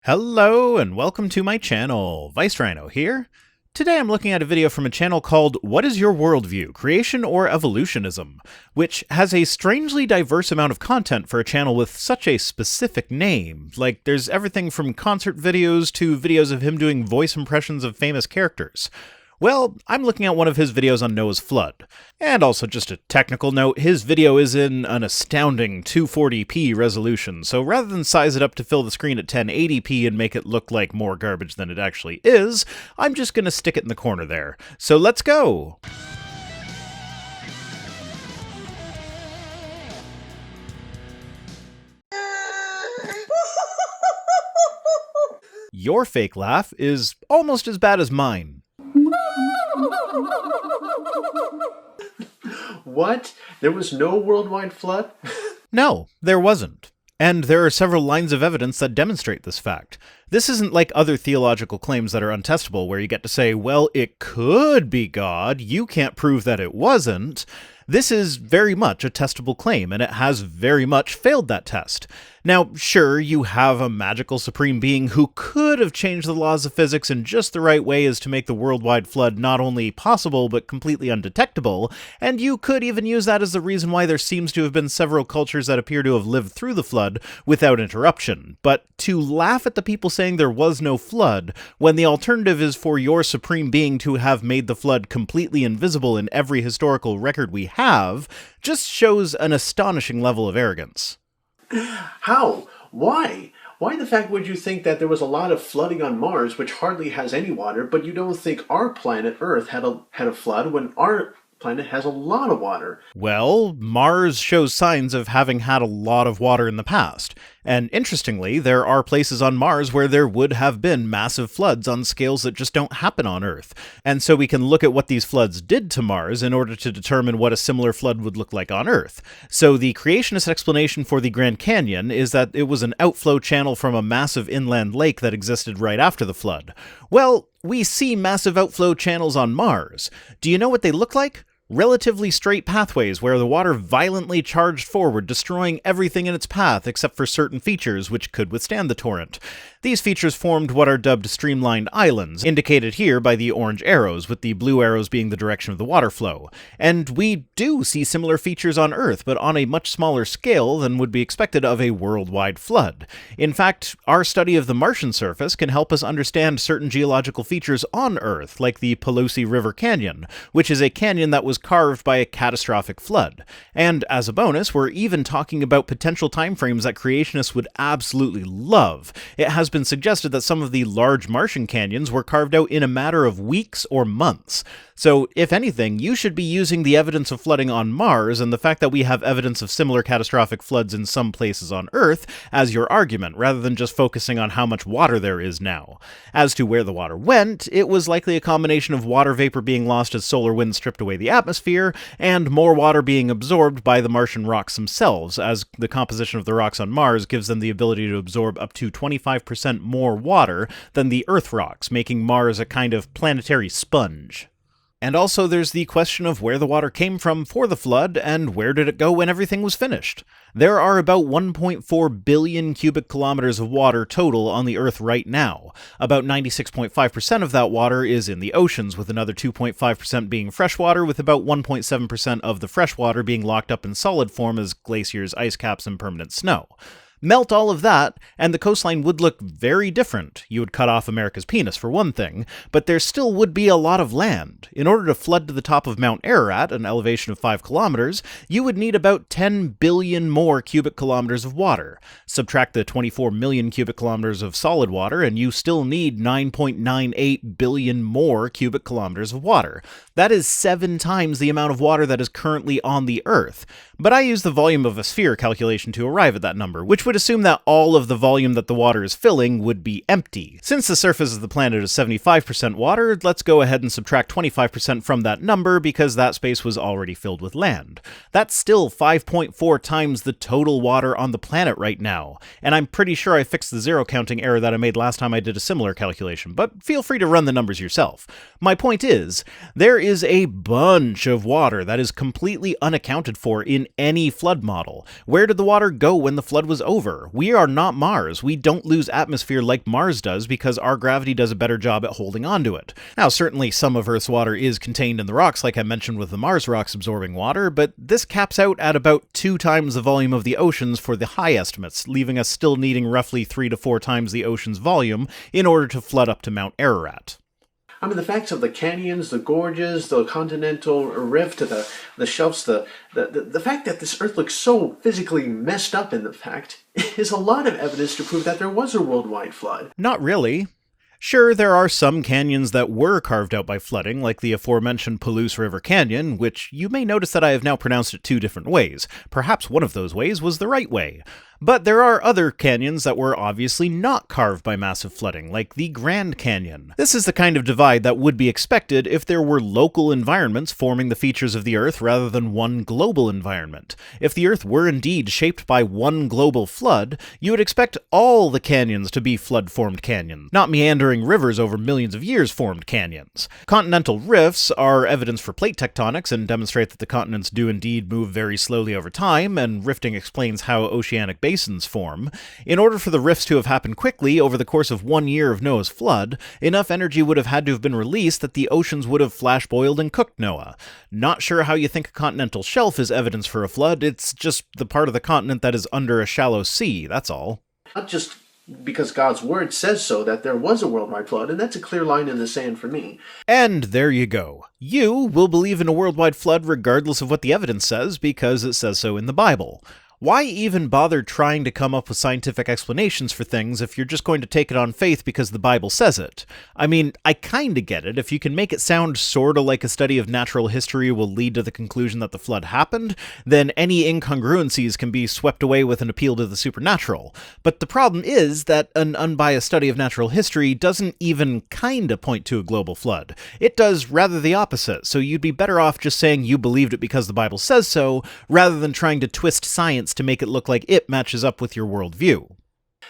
Hello and welcome to my channel, Rhino here. Today I'm looking at a video from a channel called What is Your Worldview, Creation or Evolutionism, which has a strangely diverse amount of content for a channel with such a specific name. Like, there's everything from concert videos to videos of him doing voice impressions of famous characters. Well, I'm looking at one of his videos on Noah's Flood. And also just a technical note, his video is in an astounding 240p resolution, so rather than size it up to fill the screen at 1080p and make it look like more garbage than it actually is, I'm just gonna stick it in the corner there. So let's go! Your fake laugh is almost as bad as mine. What? There was no worldwide flood? No, there wasn't. And there are several lines of evidence that demonstrate this fact. This isn't like other theological claims that are untestable, where you get to say, well, it could be God, you can't prove that it wasn't. This is very much a testable claim, and it has very much failed that test. Now, sure, you have a magical supreme being who could have changed the laws of physics in just the right way as to make the worldwide flood not only possible, but completely undetectable, and you could even use that as the reason why there seems to have been several cultures that appear to have lived through the flood without interruption. But to laugh at the people saying there was no flood, when the alternative is for your supreme being to have made the flood completely invisible in every historical record we have, just shows an astonishing level of arrogance. How? Why? Why the fact would you think that there was a lot of flooding on Mars, which hardly has any water, but you don't think our planet Earth had a flood when our planet has a lot of water? Well, Mars shows signs of having had a lot of water in the past. And interestingly, there are places on Mars where there would have been massive floods on scales that just don't happen on Earth. And so we can look at what these floods did to Mars in order to determine what a similar flood would look like on Earth. So the creationist explanation for the Grand Canyon is that it was an outflow channel from a massive inland lake that existed right after the flood. Well, we see massive outflow channels on Mars. Do you know what they look like? Relatively straight pathways where the water violently charged forward, destroying everything in its path except for certain features which could withstand the torrent. These features formed what are dubbed streamlined islands, indicated here by the orange arrows, with the blue arrows being the direction of the water flow. And we do see similar features on Earth, but on a much smaller scale than would be expected of a worldwide flood. In fact, our study of the Martian surface can help us understand certain geological features on Earth, like the Pelosi River Canyon, which is a canyon that was carved by a catastrophic flood. And as a bonus, we're even talking about potential timeframes that creationists would absolutely love. It has been suggested that some of the large Martian canyons were carved out in a matter of weeks or months. So, if anything, you should be using the evidence of flooding on Mars and the fact that we have evidence of similar catastrophic floods in some places on Earth as your argument, rather than just focusing on how much water there is now. As to where the water went, it was likely a combination of water vapor being lost as solar wind stripped away the atmosphere, and more water being absorbed by the Martian rocks themselves, as the composition of the rocks on Mars gives them the ability to absorb up to 25% more water than the Earth rocks, making Mars a kind of planetary sponge. And also there's the question of where the water came from for the flood, and where did it go when everything was finished. There are about 1.4 billion cubic kilometers of water total on the Earth right now. About 96.5% of that water is in the oceans, with another 2.5% being freshwater, with about 1.7% of the freshwater being locked up in solid form as glaciers, ice caps, and permanent snow. Melt all of that, and the coastline would look very different. You would cut off America's penis, for one thing, but there still would be a lot of land. In order to flood to the top of Mount Ararat, an elevation of 5 kilometers, you would need about 10 billion more cubic kilometers of water. Subtract the 24 million cubic kilometers of solid water, and you still need 9.98 billion more cubic kilometers of water. That is 7 times the amount of water that is currently on the Earth. But I use the volume of a sphere calculation to arrive at that number, which would assume that all of the volume that the water is filling would be empty. Since the surface of the planet is 75% water, let's go ahead and subtract 25% from that number because that space was already filled with land. That's still 5.4 times the total water on the planet right now, and I'm pretty sure I fixed the zero counting error that I made last time I did a similar calculation, but feel free to run the numbers yourself. My point is, there is a bunch of water that is completely unaccounted for in any flood model. Where did the water go when the flood was over? over. We are not Mars. We don't lose atmosphere like Mars does because our gravity does a better job at holding onto it. Now, certainly some of Earth's water is contained in the rocks, like I mentioned with the Mars rocks absorbing water, but this caps out at about 2 times the volume of the oceans for the high estimates, leaving us still needing roughly 3 to 4 times the ocean's volume in order to flood up to Mount Ararat. I mean, the facts of the canyons, the gorges, the continental rift, the shelves, the fact that this Earth looks so physically messed up in the fact is a lot of evidence to prove that there was a worldwide flood. Not really. Sure, there are some canyons that were carved out by flooding, like the aforementioned Palouse River Canyon, which you may notice that I have now pronounced it 2 different ways. Perhaps one of those ways was the right way. But there are other canyons that were obviously not carved by massive flooding, like the Grand Canyon. This is the kind of divide that would be expected if there were local environments forming the features of the Earth rather than one global environment. If the Earth were indeed shaped by one global flood, you would expect all the canyons to be flood-formed canyons, not meandering rivers over millions of years formed canyons. Continental rifts are evidence for plate tectonics and demonstrate that the continents do indeed move very slowly over time, and rifting explains how oceanic basins form. In order for the rifts to have happened quickly over the course of 1 year of Noah's flood, enough energy would have had to have been released that the oceans would have flash-boiled and cooked Noah. Not sure how you think a continental shelf is evidence for a flood, it's just the part of the continent that is under a shallow sea, that's all. Not just because God's word says so that there was a worldwide flood, and that's a clear line in the sand for me. And there you go. You will believe in a worldwide flood regardless of what the evidence says, because it says so in the Bible. Why even bother trying to come up with scientific explanations for things if you're just going to take it on faith because the Bible says it? I mean, I kinda get it. If you can make it sound sorta like a study of natural history will lead to the conclusion that the flood happened, then any incongruencies can be swept away with an appeal to the supernatural. But the problem is that an unbiased study of natural history doesn't even kinda point to a global flood. It does rather the opposite, so you'd be better off just saying you believed it because the Bible says so, rather than trying to twist science to make it look like it matches up with your worldview.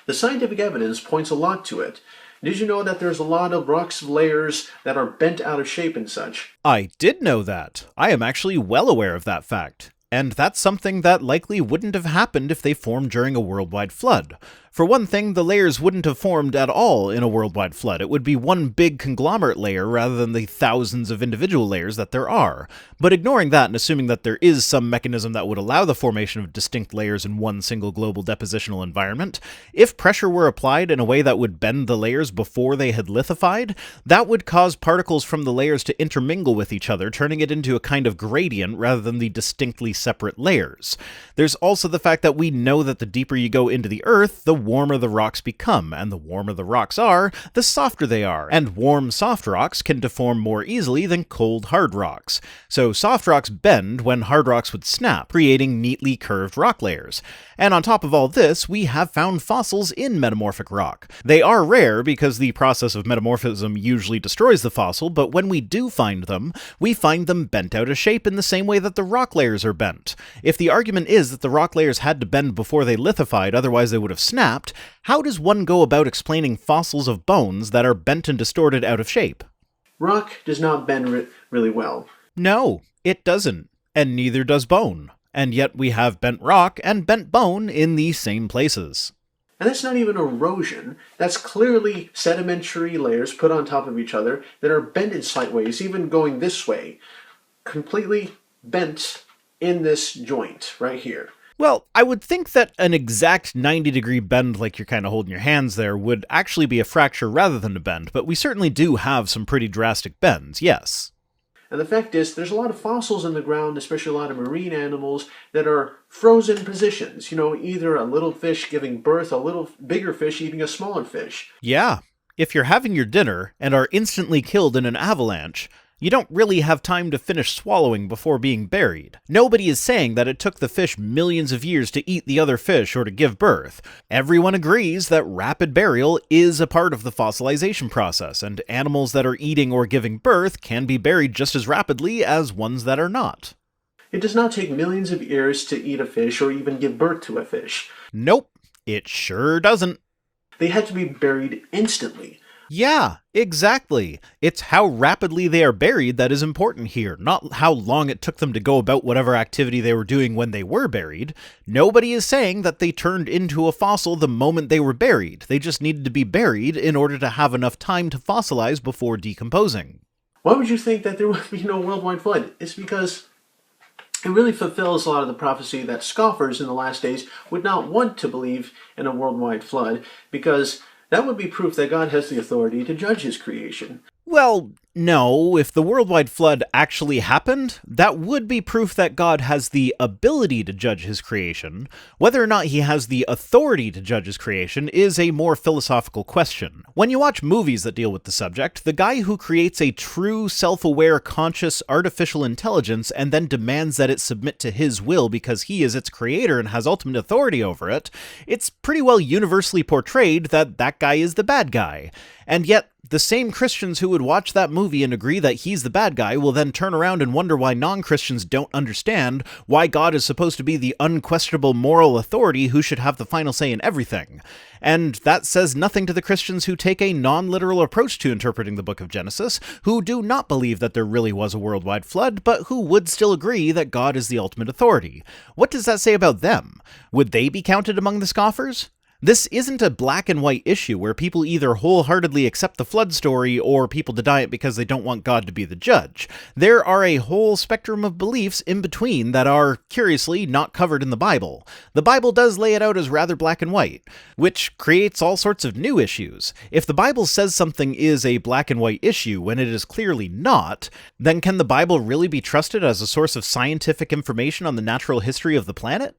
The scientific evidence points a lot to it. Did you know that there's a lot of rocks layers that are bent out of shape and such? I did know that. I am actually well aware of that fact. And that's something that likely wouldn't have happened if they formed during a worldwide flood. For one thing, the layers wouldn't have formed at all in a worldwide flood. It would be one big conglomerate layer rather than the thousands of individual layers that there are. But ignoring that and assuming that there is some mechanism that would allow the formation of distinct layers in one single global depositional environment, if pressure were applied in a way that would bend the layers before they had lithified, that would cause particles from the layers to intermingle with each other, turning it into a kind of gradient rather than the distinctly separate layers. There's also the fact that we know that the deeper you go into the Earth, the warmer the rocks become, and the warmer the rocks are, the softer they are, and warm soft rocks can deform more easily than cold hard rocks. So soft rocks bend when hard rocks would snap, creating neatly curved rock layers. And on top of all this, we have found fossils in metamorphic rock. They are rare because the process of metamorphism usually destroys the fossil, but when we do find them, we find them bent out of shape in the same way that the rock layers are bent. If the argument is that the rock layers had to bend before they lithified, otherwise they would have snapped, how does one go about explaining fossils of bones that are bent and distorted out of shape? Rock does not bend really well. No, it doesn't, and neither does bone. And yet we have bent rock and bent bone in the same places. And that's not even erosion. That's clearly sedimentary layers put on top of each other that are bent in slight ways, even going this way. Completely bent in this joint right here. Well, I would think that an exact 90-degree bend like you're kind of holding your hands there would actually be a fracture rather than a bend, but we certainly do have some pretty drastic bends, yes. And the fact is, there's a lot of fossils in the ground, especially a lot of marine animals, that are frozen positions. You know, either a little fish giving birth, a little bigger fish eating a smaller fish. Yeah, if you're having your dinner and are instantly killed in an avalanche, you don't really have time to finish swallowing before being buried. Nobody is saying that it took the fish millions of years to eat the other fish or to give birth. Everyone agrees that rapid burial is a part of the fossilization process, and animals that are eating or giving birth can be buried just as rapidly as ones that are not. It does not take millions of years to eat a fish or even give birth to a fish. Nope, it sure doesn't. They had to be buried instantly. Yeah, exactly. It's how rapidly they are buried that is important here, not how long it took them to go about whatever activity they were doing when they were buried. Nobody is saying that they turned into a fossil the moment they were buried. They just needed to be buried in order to have enough time to fossilize before decomposing. Why would you think that there would be no worldwide flood? It's because it really fulfills a lot of the prophecy that scoffers in the last days would not want to believe in a worldwide flood, because that would be proof that God has the authority to judge his creation. Well, no, if the worldwide flood actually happened, that would be proof that God has the ability to judge his creation. Whether or not he has the authority to judge his creation is a more philosophical question. When you watch movies that deal with the subject, the guy who creates a true, self-aware, conscious, artificial intelligence and then demands that it submit to his will because he is its creator and has ultimate authority over it, it's pretty well universally portrayed that that guy is the bad guy. And yet, the same Christians who would watch that movie and agree that he's the bad guy will then turn around and wonder why non-Christians don't understand why God is supposed to be the unquestionable moral authority who should have the final say in everything. And that says nothing to the Christians who take a non-literal approach to interpreting the book of Genesis, who do not believe that there really was a worldwide flood, but who would still agree that God is the ultimate authority. What does that say about them? Would they be counted among the scoffers? This isn't a black and white issue where people either wholeheartedly accept the flood story or people deny it because they don't want God to be the judge. There are a whole spectrum of beliefs in between that are, curiously, not covered in the Bible. The Bible does lay it out as rather black and white, which creates all sorts of new issues. If the Bible says something is a black and white issue when it is clearly not, then can the Bible really be trusted as a source of scientific information on the natural history of the planet?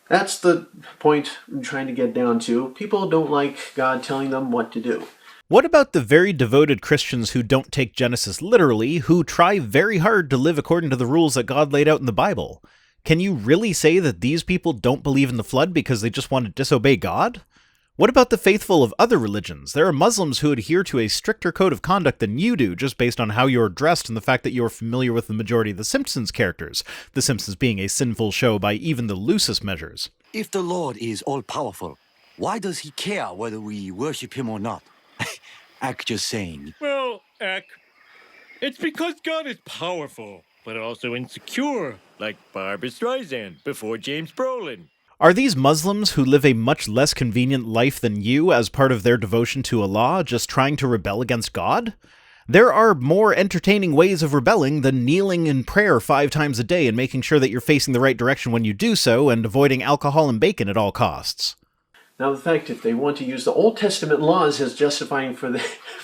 That's the point I'm trying to get down to. People don't like God telling them what to do. What about the very devoted Christians who don't take Genesis literally, who try very hard to live according to the rules that God laid out in the Bible? Can you really say that these people don't believe in the flood because they just want to disobey God? What about the faithful of other religions? There are Muslims who adhere to a stricter code of conduct than you do, just based on how you're dressed and the fact that you're familiar with the majority of the Simpsons characters, The Simpsons being a sinful show by even the loosest measures. If the Lord is all-powerful, why does he care whether we worship him or not? Ack just saying. Well, Eck, it's because God is powerful, but also insecure, like Barbra Streisand before James Brolin. Are these Muslims who live a much less convenient life than you as part of their devotion to Allah just trying to rebel against God? There are more entertaining ways of rebelling than kneeling in prayer 5 times a day and making sure that you're facing the right direction when you do so and avoiding alcohol and bacon at all costs. Now, the fact if they want to use the Old Testament laws as justifying for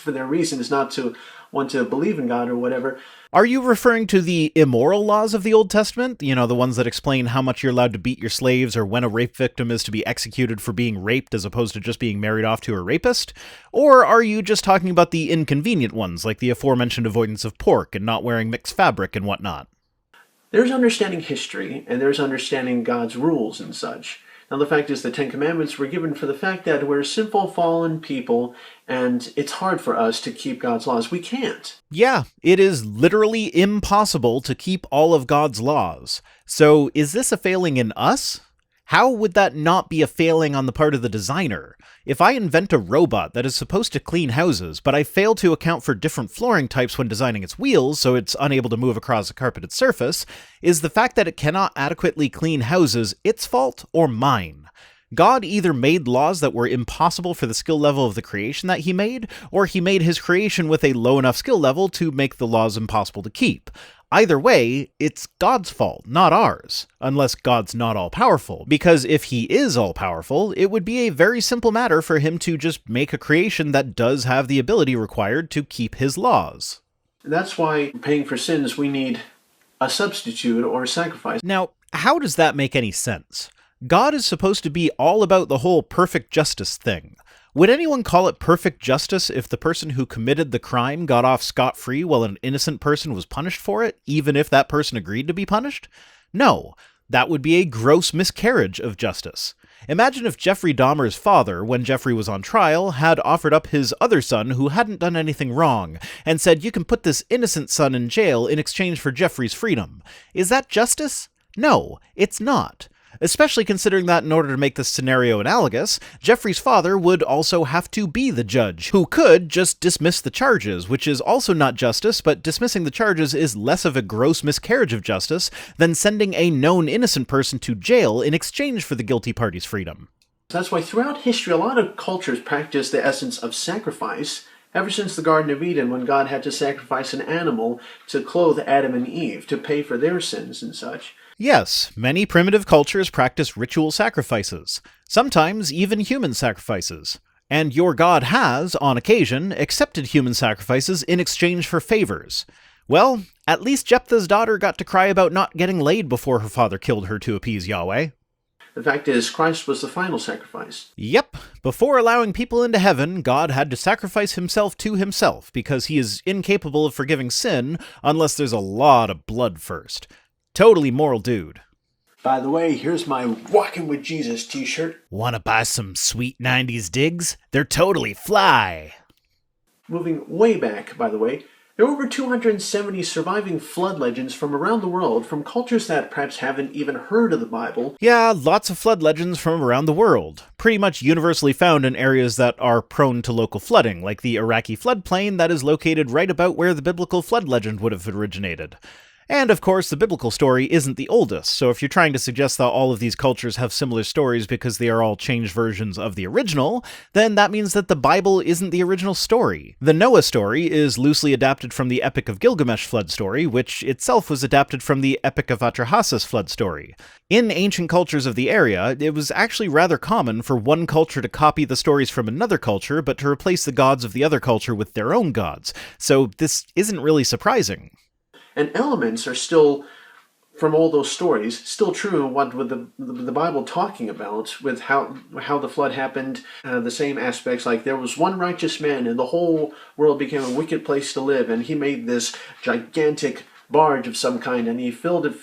their reasons not to want to believe in God or whatever. Are you referring to the immoral laws of the Old Testament? You know, the ones that explain how much you're allowed to beat your slaves or when a rape victim is to be executed for being raped as opposed to just being married off to a rapist? Or are you just talking about the inconvenient ones, like the aforementioned avoidance of pork and not wearing mixed fabric and whatnot? There's understanding history, and there's understanding God's rules and such. Now, the fact is the Ten Commandments were given for the fact that we're sinful, fallen people, and it's hard for us to keep God's laws. We can't. Yeah, it is literally impossible to keep all of God's laws. So is this a failing in us? How would that not be a failing on the part of the designer? If I invent a robot that is supposed to clean houses, but I fail to account for different flooring types when designing its wheels so it's unable to move across a carpeted surface, is the fact that it cannot adequately clean houses its fault or mine? God either made laws that were impossible for the skill level of the creation that he made, or he made his creation with a low enough skill level to make the laws impossible to keep. Either way, it's God's fault, not ours, unless God's not all-powerful, because if he is all-powerful, it would be a very simple matter for him to just make a creation that does have the ability required to keep his laws. That's why, paying for sins, we need a substitute or a sacrifice. Now, how does that make any sense? God is supposed to be all about the whole perfect justice thing. Would anyone call it perfect justice if the person who committed the crime got off scot-free while an innocent person was punished for it, even if that person agreed to be punished? No, that would be a gross miscarriage of justice. Imagine if Jeffrey Dahmer's father, when Jeffrey was on trial, had offered up his other son who hadn't done anything wrong, and said, "You can put this innocent son in jail in exchange for Jeffrey's freedom." Is that justice? No, it's not. especially considering that in order to make this scenario analogous, Jeffrey's father would also have to be the judge, who could just dismiss the charges, which is also not justice, but dismissing the charges is less of a gross miscarriage of justice than sending a known innocent person to jail in exchange for the guilty party's freedom. That's why throughout history, a lot of cultures practice the essence of sacrifice. Ever since the Garden of Eden, when God had to sacrifice an animal to clothe Adam and Eve, to pay for their sins and such. Yes, many primitive cultures practice ritual sacrifices, sometimes even human sacrifices. And your god has, on occasion, accepted human sacrifices in exchange for favors. Well, at least Jephthah's daughter got to cry about not getting laid before her father killed her to appease Yahweh. The fact is, Christ was the final sacrifice. Yep, before allowing people into heaven, God had to sacrifice himself to himself, because he is incapable of forgiving sin unless there's a lot of blood first. Totally moral dude. By the way, here's my Walking with Jesus t-shirt. Wanna buy some sweet 90s digs? They're totally fly! Moving way back, by the way, there are over 270 surviving flood legends from around the world, from cultures that perhaps haven't even heard of the Bible. Yeah, lots of flood legends from around the world. Pretty much universally found in areas that are prone to local flooding, like the Iraqi floodplain that is located right about where the biblical flood legend would have originated. And of course, the biblical story isn't the oldest, so if you're trying to suggest that all of these cultures have similar stories because they are all changed versions of the original, then that means that the Bible isn't the original story. The Noah story is loosely adapted from the Epic of Gilgamesh flood story, which itself was adapted from the Epic of Atrahasis flood story. In ancient cultures of the area, it was actually rather common for one culture to copy the stories from another culture, but to replace the gods of the other culture with their own gods, so this isn't really surprising. And elements are still, from all those stories, still true in what with the Bible talking about, with how the flood happened, the same aspects, like there was one righteous man and the whole world became a wicked place to live, and he made this gigantic barge of some kind, and he filled it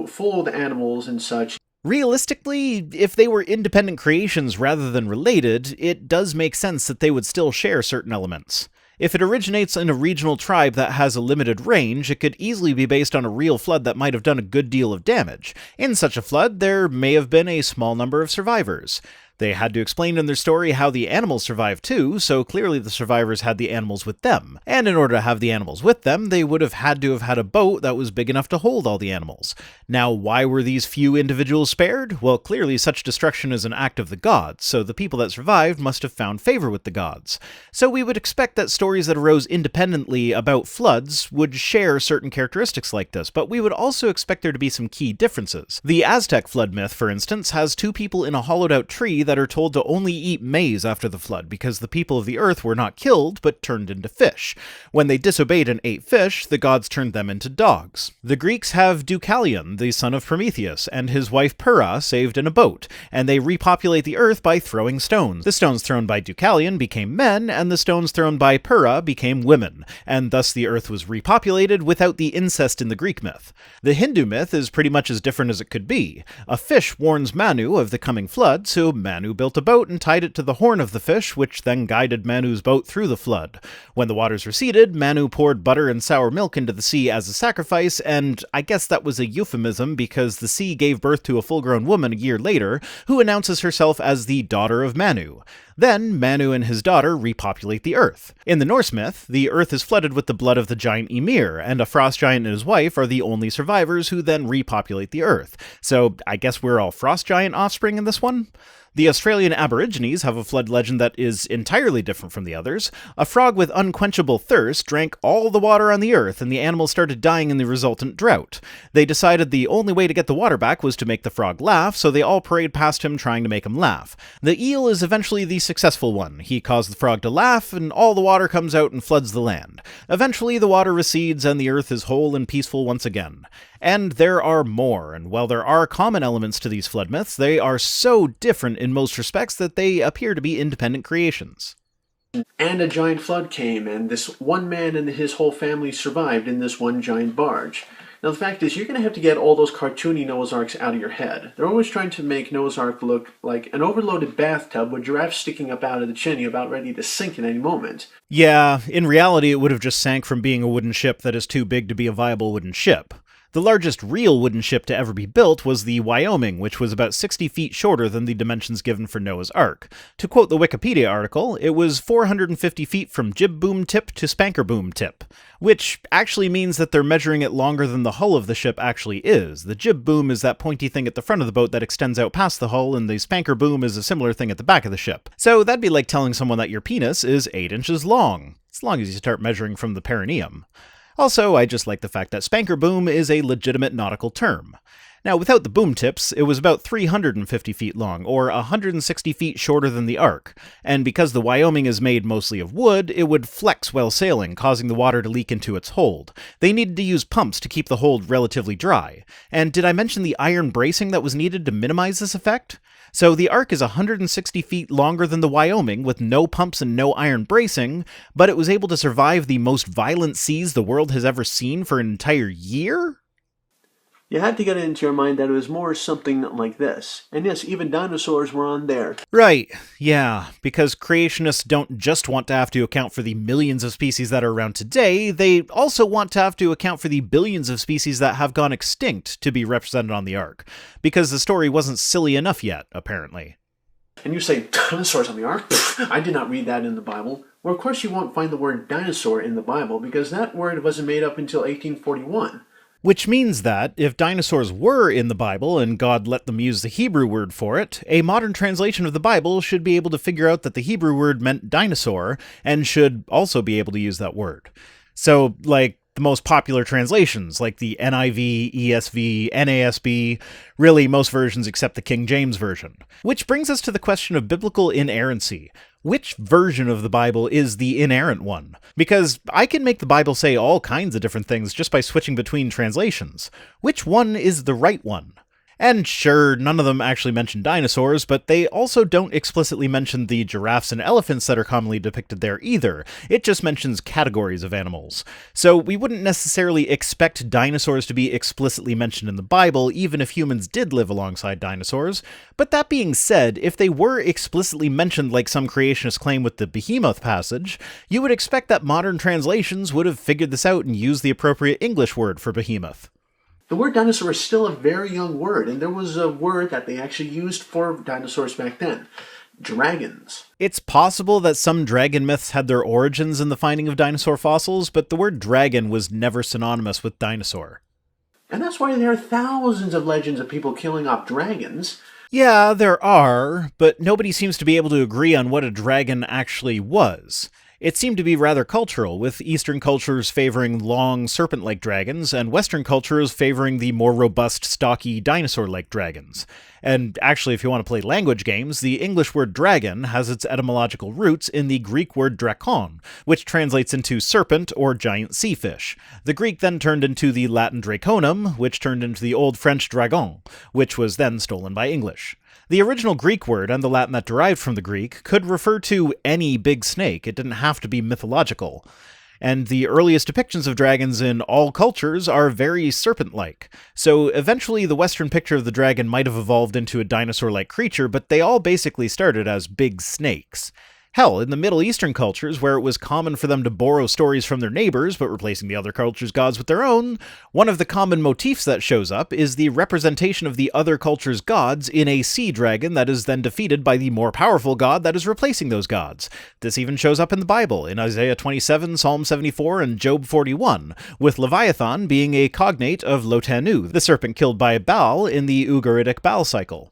full of animals and such. Realistically, if they were independent creations rather than related, it does make sense that they would still share certain elements. If it originates in a regional tribe that has a limited range, it could easily be based on a real flood that might have done a good deal of damage. In such a flood, there may have been a small number of survivors. They had to explain in their story how the animals survived too, so clearly the survivors had the animals with them. And in order to have the animals with them, they would have had to have had a boat that was big enough to hold all the animals. Now, why were these few individuals spared? Well, clearly such destruction is an act of the gods, so the people that survived must have found favor with the gods. So we would expect that stories that arose independently about floods would share certain characteristics like this, but we would also expect there to be some key differences. The Aztec flood myth, for instance, has two people in a hollowed-out tree that are told to only eat maize after the flood because the people of the earth were not killed but turned into fish. When they disobeyed and ate fish, the gods turned them into dogs. The Greeks have Deucalion, the son of Prometheus, and his wife Pyrrha saved in a boat, and they repopulate the earth by throwing stones. The stones thrown by Deucalion became men, and the stones thrown by Pyrrha became women, and thus the earth was repopulated without the incest in the Greek myth. The Hindu myth is pretty much as different as it could be. A fish warns Manu of the coming flood, so Manu built a boat and tied it to the horn of the fish, which then guided Manu's boat through the flood. When the waters receded, Manu poured butter and sour milk into the sea as a sacrifice, and I guess that was a euphemism because the sea gave birth to a full-grown woman a year later, who announces herself as the daughter of Manu. Then, Manu and his daughter repopulate the earth. In the Norse myth, the earth is flooded with the blood of the giant Ymir, and a frost giant and his wife are the only survivors who then repopulate the earth. So, I guess we're all frost giant offspring in this one? The Australian Aborigines have a flood legend that is entirely different from the others. A frog with unquenchable thirst drank all the water on the earth, and the animals started dying in the resultant drought. They decided the only way to get the water back was to make the frog laugh, so they all parade past him trying to make him laugh. The eel is eventually the successful one. He caused the frog to laugh, and all the water comes out and floods the land. Eventually, the water recedes, and the earth is whole and peaceful once again. And there are more, and while there are common elements to these flood myths, they are so different in most respects that they appear to be independent creations. And a giant flood came, and this one man and his whole family survived in this one giant barge. Now the fact is, you're going to have to get all those cartoony Noah's Arks out of your head. They're always trying to make Noah's Ark look like an overloaded bathtub with giraffes sticking up out of the chimney about ready to sink at any moment. Yeah, in reality it would have just sank from being a wooden ship that is too big to be a viable wooden ship. The largest real wooden ship to ever be built was the Wyoming, which was about 60 feet shorter than the dimensions given for Noah's Ark. To quote the Wikipedia article, it was 450 feet from jib boom tip to spanker boom tip, which actually means that they're measuring it longer than the hull of the ship actually is. The jib boom is that pointy thing at the front of the boat that extends out past the hull, and the spanker boom is a similar thing at the back of the ship. So that'd be like telling someone that your penis is 8 inches long, as long as you start measuring from the perineum. Also, I just like the fact that spanker boom is a legitimate nautical term. Now, without the boom tips, it was about 350 feet long, or 160 feet shorter than the Ark, and because the Wyoming is made mostly of wood, it would flex while sailing, causing the water to leak into its hold. They needed to use pumps to keep the hold relatively dry. And did I mention the iron bracing that was needed to minimize this effect? So the Ark is 160 feet longer than the Wyoming, with no pumps and no iron bracing, but it was able to survive the most violent seas the world has ever seen for an entire year? You had to get it into your mind that it was more something like this. And yes, even dinosaurs were on there. Right, yeah, because creationists don't just want to have to account for the millions of species that are around today, they also want to have to account for the billions of species that have gone extinct to be represented on the Ark, because the story wasn't silly enough yet, apparently. And you say, dinosaurs on the Ark? Pfft, I did not read that in the Bible. Well, of course you won't find the word dinosaur in the Bible, because that word wasn't made up until 1841. Which means that, if dinosaurs were in the Bible and God let them use the Hebrew word for it, a modern translation of the Bible should be able to figure out that the Hebrew word meant dinosaur, and should also be able to use that word. So, like, the most popular translations, like the NIV, ESV, NASB, really most versions except the King James Version. Which brings us to the question of biblical inerrancy. Which version of the Bible is the inerrant one? Because I can make the Bible say all kinds of different things just by switching between translations. Which one is the right one? And sure, none of them actually mention dinosaurs, but they also don't explicitly mention the giraffes and elephants that are commonly depicted there either. It just mentions categories of animals. So we wouldn't necessarily expect dinosaurs to be explicitly mentioned in the Bible, even if humans did live alongside dinosaurs. But that being said, if they were explicitly mentioned like some creationists claim with the Behemoth passage, you would expect that modern translations would have figured this out and used the appropriate English word for behemoth. The word dinosaur is still a very young word, and there was a word that they actually used for dinosaurs back then. Dragons. It's possible that some dragon myths had their origins in the finding of dinosaur fossils, but the word dragon was never synonymous with dinosaur. And that's why there are thousands of legends of people killing off dragons. Yeah, there are, but nobody seems to be able to agree on what a dragon actually was. It seemed to be rather cultural, with Eastern cultures favoring long, serpent-like dragons, and Western cultures favoring the more robust, stocky, dinosaur-like dragons. And actually, if you want to play language games, the English word dragon has its etymological roots in the Greek word drakon, which translates into serpent or giant sea fish. The Greek then turned into the Latin draconum, which turned into the Old French dragon, which was then stolen by English. The original Greek word, and the Latin that derived from the Greek, could refer to any big snake. It didn't have to be mythological. And the earliest depictions of dragons in all cultures are very serpent-like. So eventually the Western picture of the dragon might have evolved into a dinosaur-like creature, but they all basically started as big snakes. Hell, in the Middle Eastern cultures, where it was common for them to borrow stories from their neighbors, but replacing the other culture's gods with their own, one of the common motifs that shows up is the representation of the other culture's gods in a sea dragon that is then defeated by the more powerful god that is replacing those gods. This even shows up in the Bible, in Isaiah 27, Psalm 74, and Job 41, with Leviathan being a cognate of Lotanu, the serpent killed by Baal in the Ugaritic Baal cycle.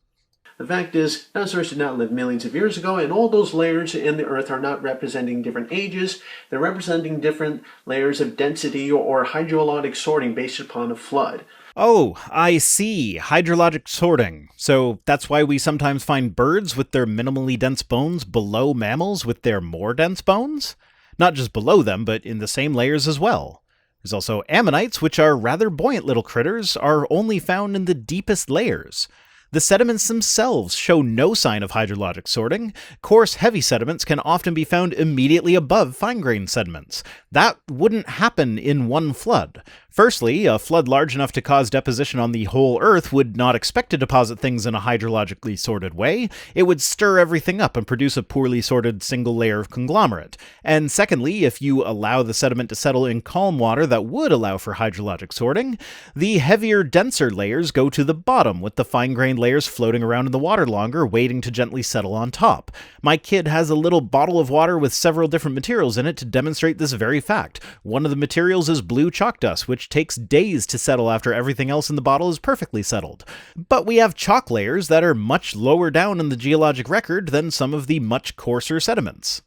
The fact is, dinosaurs did not live millions of years ago, and all those layers in the Earth are not representing different ages. They're representing different layers of density or hydrologic sorting based upon a flood. Oh, I see. Hydrologic sorting. So that's why we sometimes find birds with their minimally dense bones below mammals with their more dense bones? Not just below them, but in the same layers as well. There's also ammonites, which are rather buoyant little critters, are only found in the deepest layers. The sediments themselves show no sign of hydrologic sorting. Coarse, heavy sediments can often be found immediately above fine-grained sediments. That wouldn't happen in one flood. Firstly, a flood large enough to cause deposition on the whole Earth would not expect to deposit things in a hydrologically sorted way. It would stir everything up and produce a poorly sorted single layer of conglomerate. And secondly, if you allow the sediment to settle in calm water that would allow for hydrologic sorting, the heavier, denser layers go to the bottom, with the fine-grained layers floating around in the water longer, waiting to gently settle on top. My kid has a little bottle of water with several different materials in it to demonstrate this very fact. One of the materials is blue chalk dust, which takes days to settle after everything else in the bottle is perfectly settled. But we have chalk layers that are much lower down in the geologic record than some of the much coarser sediments.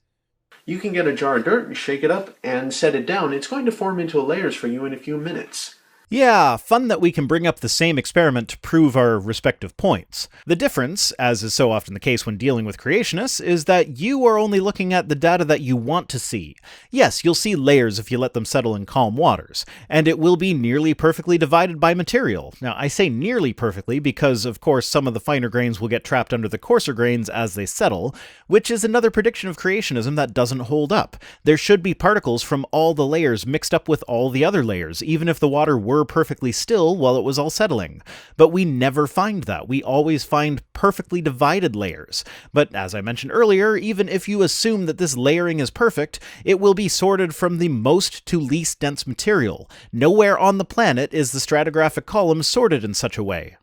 You can get a jar of dirt and shake it up and set it down. It's going to form into layers for you in a few minutes. Yeah, fun that we can bring up the same experiment to prove our respective points. The difference, as is so often the case when dealing with creationists, is that you are only looking at the data that you want to see. Yes, you'll see layers if you let them settle in calm waters, and it will be nearly perfectly divided by material. Now, I say nearly perfectly because, of course, some of the finer grains will get trapped under the coarser grains as they settle, which is another prediction of creationism that doesn't hold up. There should be particles from all the layers mixed up with all the other layers, even if the water were perfectly still while it was all settling. But we never find that. We always find perfectly divided layers. But as I mentioned earlier, even if you assume that this layering is perfect, it will be sorted from the most to least dense material. Nowhere on the planet is the stratigraphic column sorted in such a way.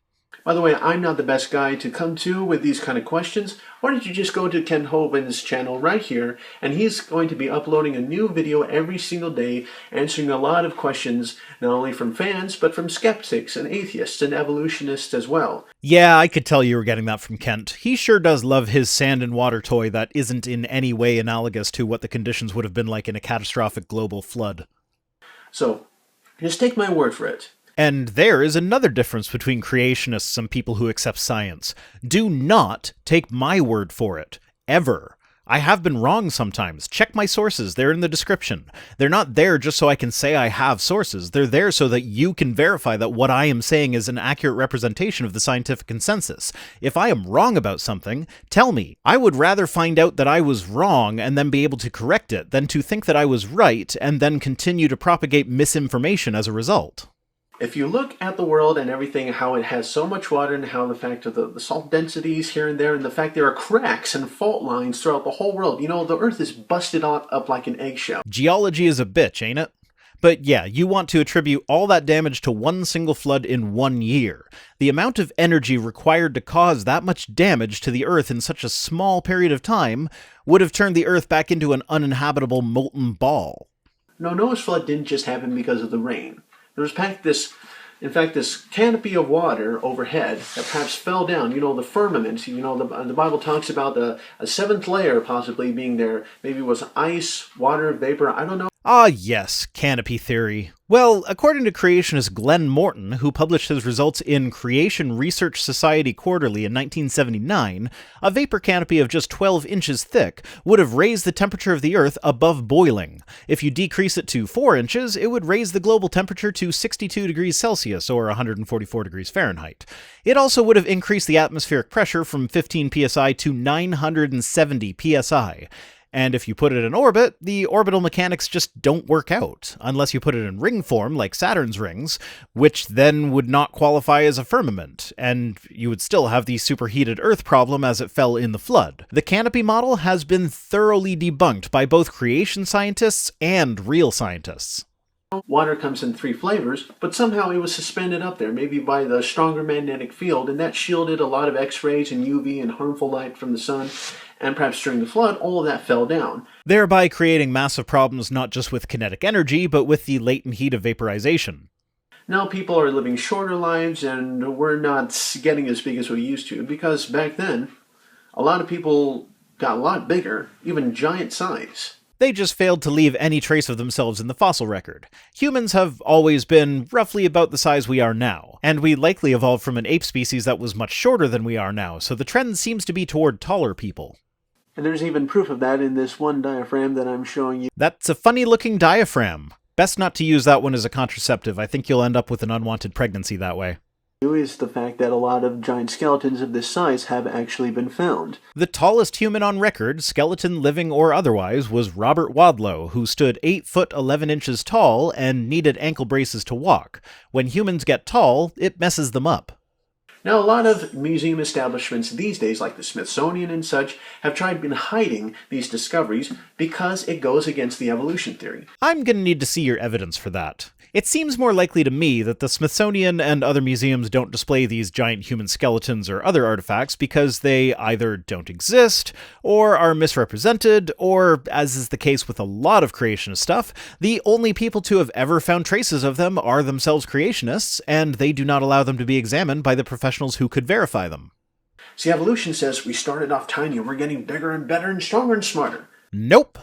By the way, I'm not the best guy to come to with these kind of questions. Why don't you just go to Ken Hovind's channel right here, and he's going to be uploading a new video every single day, answering a lot of questions, not only from fans, but from skeptics and atheists and evolutionists as well. Yeah, I could tell you were getting that from Kent. He sure does love his sand and water toy that isn't in any way analogous to what the conditions would have been like in a catastrophic global flood. So, just take my word for it. And there is another difference between creationists and people who accept science. Do not take my word for it. Ever. I have been wrong sometimes. Check my sources. They're in the description. They're not there just so I can say I have sources. They're there so that you can verify that what I am saying is an accurate representation of the scientific consensus. If I am wrong about something, tell me. I would rather find out that I was wrong and then be able to correct it than to think that I was right and then continue to propagate misinformation as a result. If you look at the world and everything, how it has so much water and how the fact of the salt densities here and there and the fact there are cracks and fault lines throughout the whole world, you know, the Earth is busted up like an eggshell. Geology is a bitch, ain't it? But yeah, you want to attribute all that damage to one single flood in 1 year. The amount of energy required to cause that much damage to the Earth in such a small period of time would have turned the Earth back into an uninhabitable molten ball. No, Noah's flood didn't just happen because of the rain. There was in fact, this canopy of water overhead that perhaps fell down. You know, the firmament. You know, the Bible talks about a seventh layer possibly being there. Maybe it was ice, water, vapor. I don't know. Ah, yes, canopy theory. Well, according to creationist Glenn Morton, who published his results in Creation Research Society Quarterly in 1979, a vapor canopy of just 12 inches thick would have raised the temperature of the Earth above boiling. If you decrease it to 4 inches, it would raise the global temperature to 62 degrees Celsius, or 144 degrees Fahrenheit. It also would have increased the atmospheric pressure from 15 psi to 970 psi. And if you put it in orbit, the orbital mechanics just don't work out, unless you put it in ring form like Saturn's rings, which then would not qualify as a firmament, and you would still have the superheated Earth problem as it fell in the flood. The canopy model has been thoroughly debunked by both creation scientists and real scientists. Water comes in 3 flavors, but somehow it was suspended up there, maybe by the stronger magnetic field, and that shielded a lot of X-rays and UV and harmful light from the sun, and perhaps during the flood, all of that fell down. Thereby creating massive problems not just with kinetic energy, but with the latent heat of vaporization. Now people are living shorter lives, and we're not getting as big as we used to, because back then, a lot of people got a lot bigger, even giant size. They just failed to leave any trace of themselves in the fossil record. Humans have always been roughly about the size we are now, and we likely evolved from an ape species that was much shorter than we are now, so the trend seems to be toward taller people. And there's even proof of that in this one diaphragm that I'm showing you. That's a funny-looking diaphragm. Best not to use that one as a contraceptive. I think you'll end up with an unwanted pregnancy that way. is the fact that a lot of giant skeletons of this size have actually been found. The tallest human on record, skeleton living or otherwise, was Robert Wadlow, who stood 8 foot 11 inches tall and needed ankle braces to walk. When humans get tall, it messes them up. Now, a lot of museum establishments these days, like the Smithsonian and such, have tried been hiding these discoveries because it goes against the evolution theory. I'm gonna need to see your evidence for that. It seems more likely to me that the Smithsonian and other museums don't display these giant human skeletons or other artifacts because they either don't exist, or are misrepresented, or, as is the case with a lot of creationist stuff, the only people to have ever found traces of them are themselves creationists, and they do not allow them to be examined by the professionals who could verify them. See, evolution says we started off tiny and we're getting bigger and better and stronger and smarter. Nope.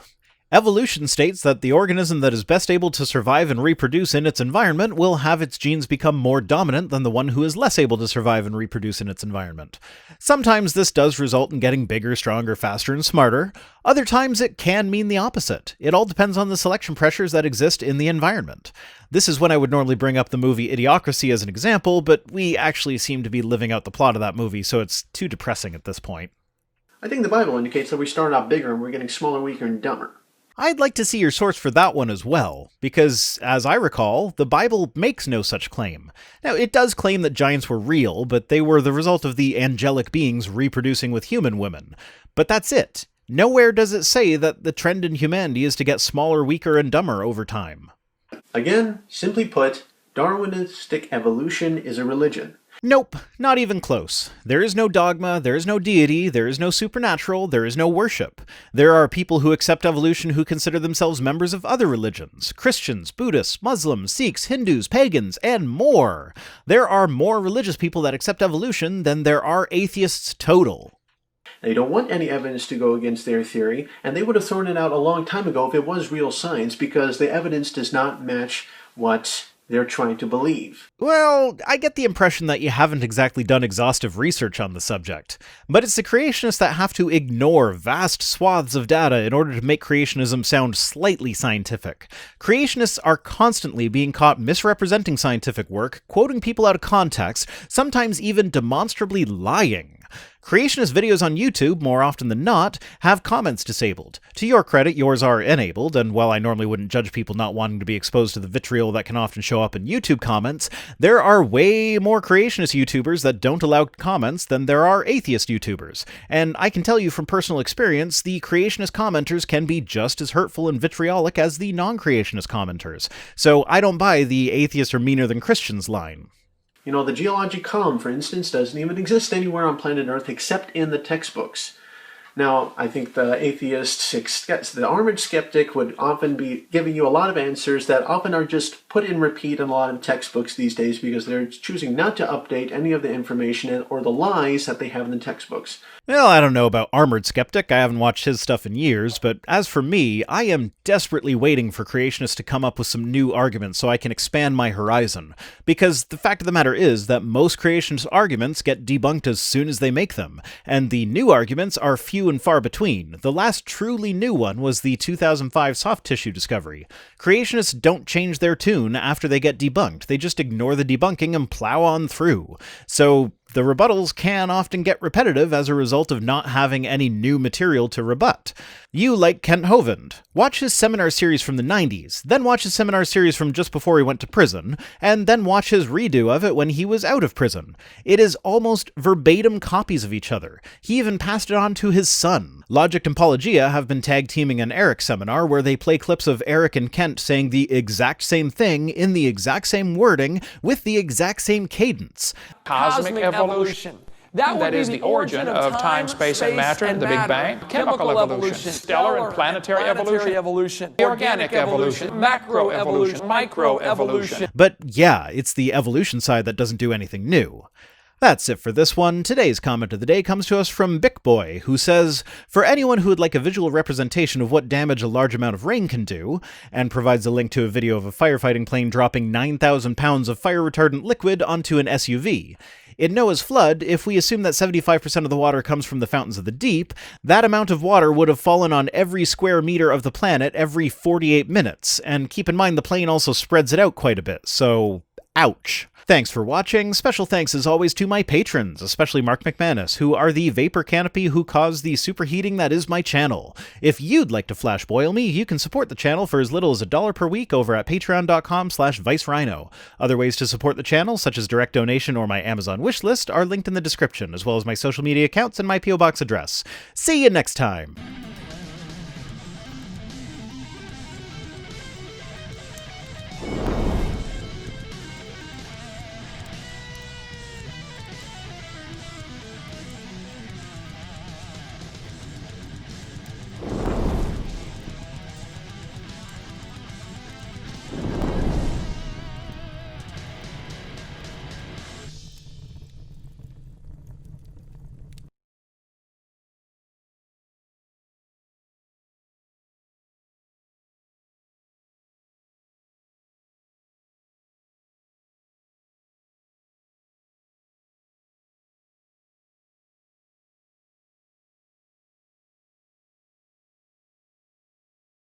Evolution states that the organism that is best able to survive and reproduce in its environment will have its genes become more dominant than the one who is less able to survive and reproduce in its environment. Sometimes this does result in getting bigger, stronger, faster, and smarter. Other times it can mean the opposite. It all depends on the selection pressures that exist in the environment. This is when I would normally bring up the movie Idiocracy as an example, but we actually seem to be living out the plot of that movie, so it's too depressing at this point. I think the Bible indicates that we started off bigger and we're getting smaller, weaker, and dumber. I'd like to see your source for that one as well, because, as I recall, the Bible makes no such claim. Now, it does claim that giants were real, but they were the result of the angelic beings reproducing with human women. But that's it. Nowhere does it say that the trend in humanity is to get smaller, weaker, and dumber over time. Again, simply put, Darwinistic evolution is a religion. Nope, not even close. There is no dogma, there is no deity, there is no supernatural, there is no worship. There are people who accept evolution who consider themselves members of other religions: Christians, Buddhists, Muslims, Sikhs, Hindus, pagans, and more. There are more religious people that accept evolution than there are atheists total. They don't want any evidence to go against their theory, and they would have thrown it out a long time ago if it was real science, because the evidence does not match what they're trying to believe. Well, I get the impression that you haven't exactly done exhaustive research on the subject, but it's the creationists that have to ignore vast swaths of data in order to make creationism sound slightly scientific. Creationists are constantly being caught misrepresenting scientific work, quoting people out of context, sometimes even demonstrably lying. Creationist videos on YouTube, more often than not, have comments disabled. To your credit, yours are enabled, and while I normally wouldn't judge people not wanting to be exposed to the vitriol that can often show up in YouTube comments, there are way more creationist YouTubers that don't allow comments than there are atheist YouTubers. And I can tell you from personal experience, the creationist commenters can be just as hurtful and vitriolic as the non-creationist commenters. So I don't buy the atheists are meaner than Christians line. You know, the geologic column, for instance, doesn't even exist anywhere on planet Earth except in the textbooks. Now, I think the atheist, the armored skeptic would often be giving you a lot of answers that often are just put in repeat in a lot of textbooks these days because they're choosing not to update any of the information or the lies that they have in the textbooks. Well, I don't know about Armored Skeptic, I haven't watched his stuff in years, but as for me, I am desperately waiting for creationists to come up with some new arguments so I can expand my horizon. Because the fact of the matter is that most creationist arguments get debunked as soon as they make them, and the new arguments are few and far between. The last truly new one was the 2005 soft tissue discovery. Creationists don't change their tune after they get debunked, they just ignore the debunking and plow on through. So the rebuttals can often get repetitive as a result of not having any new material to rebut. You like Kent Hovind. Watch his seminar series from the 90s, then watch his seminar series from just before he went to prison, and then watch his redo of it when he was out of prison. It is almost verbatim copies of each other. He even passed it on to his son. Logic and Pelagia have been tag teaming an Eric seminar where they play clips of Eric and Kent saying the exact same thing in the exact same wording with the exact same cadence. Cosmic evolution. That is the origin of time, space, and matter, the Big Bang. Chemical evolution. Stellar and planetary evolution. Organic evolution. Macroevolution. Microevolution. But yeah, it's the evolution side that doesn't do anything new. That's it for this one. Today's comment of the day comes to us from Bic Boy, who says, "For anyone who would like a visual representation of what damage a large amount of rain can do," and provides a link to a video of a firefighting plane dropping 9,000 pounds of fire-retardant liquid onto an SUV. In Noah's flood, if we assume that 75% of the water comes from the fountains of the deep, that amount of water would have fallen on every square meter of the planet every 48 minutes, and keep in mind the plane also spreads it out quite a bit, so Ouch. Thanks for watching. Special thanks as always to my patrons, especially Mark McManus, who are the vapor canopy who caused the superheating that is my channel. If you'd like to flash boil me, you can support the channel for as little as $1 per week over at patreon.com/ViceRhino. Other ways to support the channel, such as direct donation or my Amazon wishlist, are linked in the description, as well as my social media accounts and my P.O. Box address. See you next time!